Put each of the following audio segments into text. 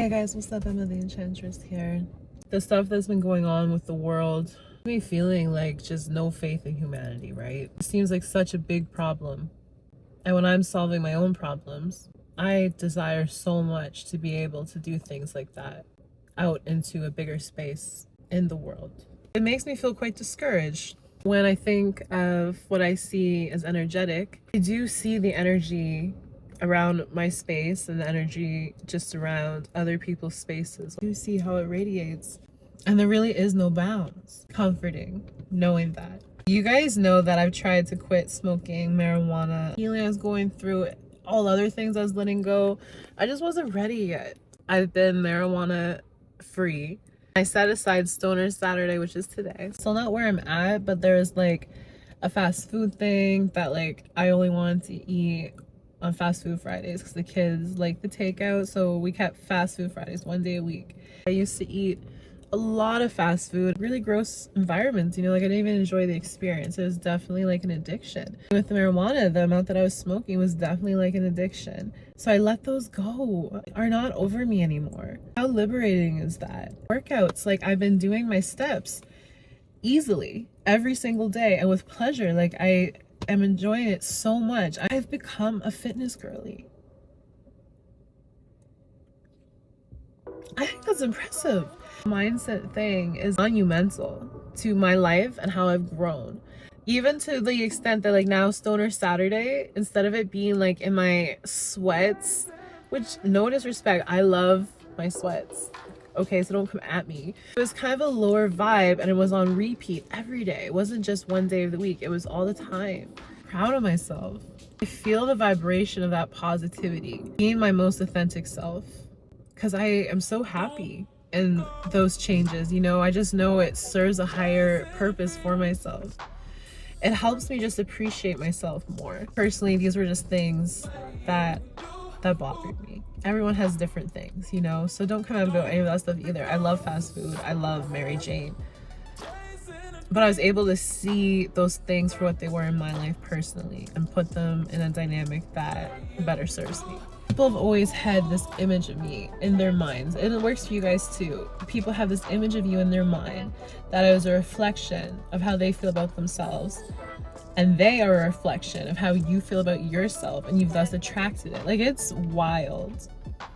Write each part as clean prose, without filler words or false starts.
Hi guys, what's up? Emma the Enchantress here. The stuff that's been going on with the world, me feeling like just no faith in humanity, right? It seems like such a big problem. And when I'm solving my own problems, I desire so much to be able to do things like that out into a bigger space in the world. It makes me feel quite discouraged. When I think of what I see as energetic, I do see the energy around my space and the energy just around other people's spaces. You see how it radiates, and there really is no bounds. Comforting knowing that. You guys know that I've tried to quit smoking marijuana. Healing, I was going through it. All other things I was letting go. I just wasn't ready yet. I've been marijuana free. I set aside Stoner Saturday, which is today. Still not where I'm at, but there is like a fast food thing that like I only wanted to eat on fast food Fridays because the kids like the takeout, so we kept fast food Fridays 1 day a week. I used to eat a lot of fast food, really gross environments, you know, like I didn't even enjoy the experience. It was definitely like an addiction. With the marijuana, the amount that I was smoking was definitely like an addiction. So I let those go, are not over me anymore. How liberating is that? Workouts, like I've been doing my steps easily every single day and with pleasure. Like I'm enjoying it so much. I've become a fitness girly. I think that's impressive. Mindset thing is monumental to my life and how I've grown. Even to the extent that like now Stoner Saturday, instead of it being like in my sweats, which no disrespect, I love my sweats. Okay, so don't come at me. It was kind of a lower vibe and it was on repeat every day. It wasn't just 1 day of the week, it was all the time. Proud of myself. I feel the vibration of that positivity, being my most authentic self, because I am so happy in those changes. You know, I just know it serves a higher purpose for myself. It helps me just appreciate myself more. Personally, these were just things that bothered me. Everyone has different things, you know, so don't come at me about any of that stuff either. I love fast food. I love Mary Jane. But I was able to see those things for what they were in my life personally and put them in a dynamic that better serves me. People have always had this image of me in their minds, and it works for you guys too. People have this image of you in their mind that is a reflection of how they feel about themselves, and they are a reflection of how you feel about yourself, and you've thus attracted it. Like, it's wild.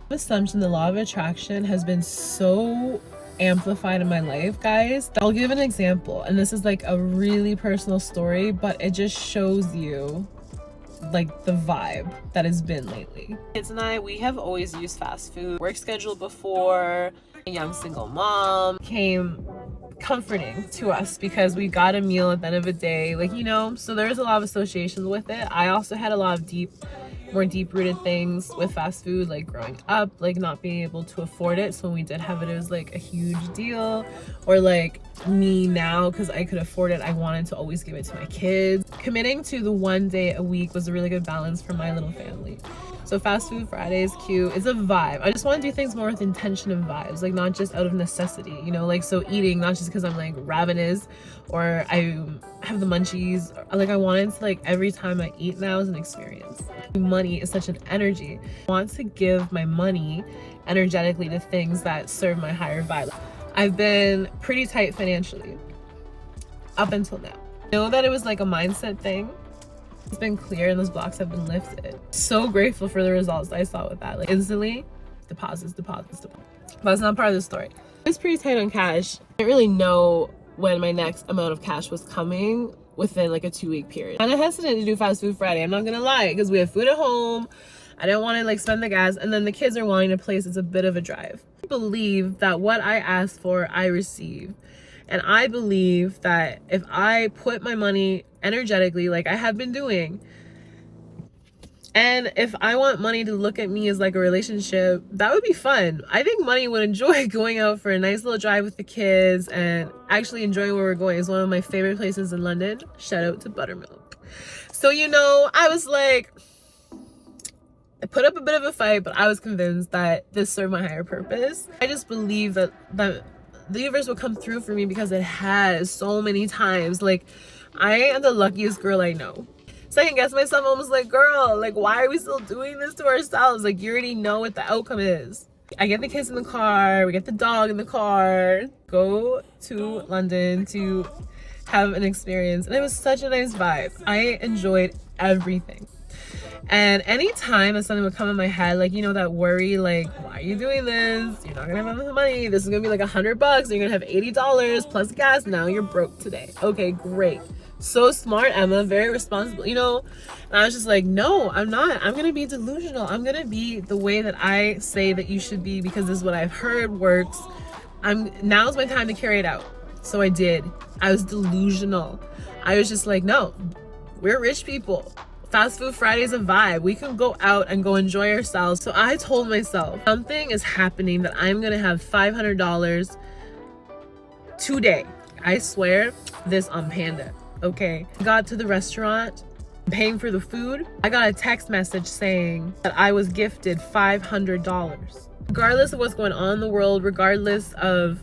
Assumption, the law of attraction has been so amplified in my life, guys. I'll give an example, and this is like a really personal story, but it just shows you like the vibe that has been lately. Kids and I, we have always used fast food. Work schedule before, a young single mom, came comforting to us because we got a meal at the end of the day, like, you know, so there's a lot of associations with it. I also had a lot of more deep-rooted things with fast food, like growing up, like not being able to afford it, so when we did have it, it was like a huge deal. Or like me now, because I could afford it, I wanted to always give it to my kids. Committing to the 1 day a week was a really good balance for my little family. So fast food Friday is cute. It's a vibe. I just want to do things more with intention and vibes, like not just out of necessity, you know, like, so eating not just because I'm like ravenous or I have the munchies. Like, I wanted to, like, every time I eat now is an experience. Money is such an energy. I want to give my money energetically to things that serve my higher vibe. I've been pretty tight financially up until now. I know that it was like a mindset thing. It's been clear and those blocks have been lifted. So grateful for the results I saw with that. Like, instantly, deposits. But that's not part of the story. I was pretty tight on cash. I didn't really know when my next amount of cash was coming within like a 2-week period. Kind of hesitant to do fast food Friday, I'm not gonna lie, because we have food at home. I didn't want to like spend the gas, and then the kids are wanting a place. It's a bit of a drive. I believe that what I ask for, I receive. And I believe that if I put my money energetically, like I have been doing, and if I want money to look at me as like a relationship, that would be fun. I think money would enjoy going out for a nice little drive with the kids and actually enjoying where we're going. It's one of my favorite places in London. Shout out to Buttermilk. So, you know, I was like, I put up a bit of a fight, but I was convinced that this served my higher purpose. I just believe that the universe will come through for me because it has so many times. Like, I am the luckiest girl I know. Second guess myself, almost like, girl, like, why are we still doing this to ourselves? Like, you already know what the outcome is. I get the kids in the car, we get the dog in the car, go to London to have an experience. And it was such a nice vibe. I enjoyed everything. And anytime that something would come in my head, like, you know, that worry, like, why are you doing this? You're not gonna have enough money. This is gonna be like $100. You're gonna have $80 plus gas. Now you're broke today. Okay, great. So smart, Emma, very responsible, you know. And I was just like, no, I'm not. I'm gonna be delusional. I'm gonna be the way that I say that you should be, because this is what I've heard works. Now's my time to carry it out. So I did. I was delusional. I was just like, no, we're rich people. Fast Food Friday is a vibe. We can go out and go enjoy ourselves. So I told myself, something is happening that I'm gonna have $500 today. I swear this on Panda. Okay, got to the restaurant, paying for the food. I got a text message saying that I was gifted $500. Regardless of what's going on in the world, regardless of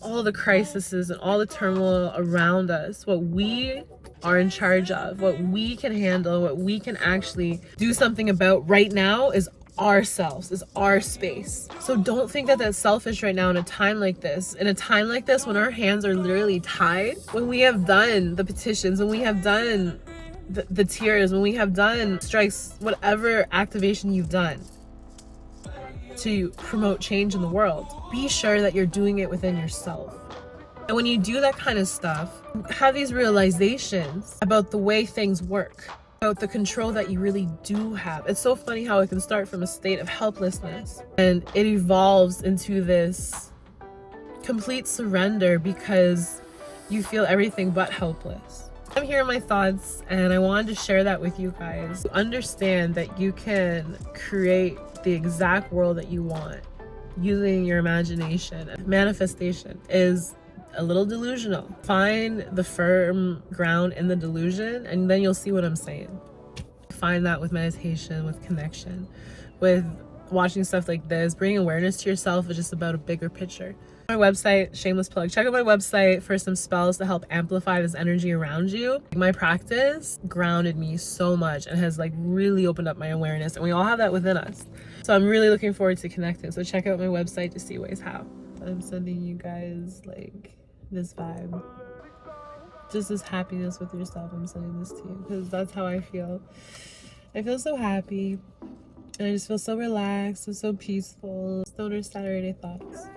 all the crises and all the turmoil around us, what we are in charge of, what we can handle, what we can actually do something about right now is ourselves, is our space. So don't think that that's selfish right now in a time like this. In a time like this, when our hands are literally tied, when we have done the petitions, when we have done the tears, when we have done strikes, whatever activation you've done to promote change in the world, be sure that you're doing it within yourself. And when you do that kind of stuff, have these realizations about the way things work, about the control that you really do have. It's so funny how it can start from a state of helplessness and it evolves into this complete surrender because you feel everything but helpless. I'm here in my thoughts and I wanted to share that with you guys. Understand that you can create the exact world that you want using your imagination. Manifestation is a little delusional. Find the firm ground in the delusion and then you'll see what I'm saying. Find that with meditation, with connection, with watching stuff like this, bringing awareness to yourself is just about a bigger picture. My website, shameless plug, check out my website for some spells to help amplify this energy around you. My practice grounded me so much and has like really opened up my awareness, and we all have that within us. So I'm really looking forward to connecting. So check out my website to see ways how. I'm sending you guys like this vibe, just this happiness with yourself. I'm sending this to you because that's how I feel. I feel so happy and I just feel so relaxed and so peaceful. Stoner Saturday thoughts.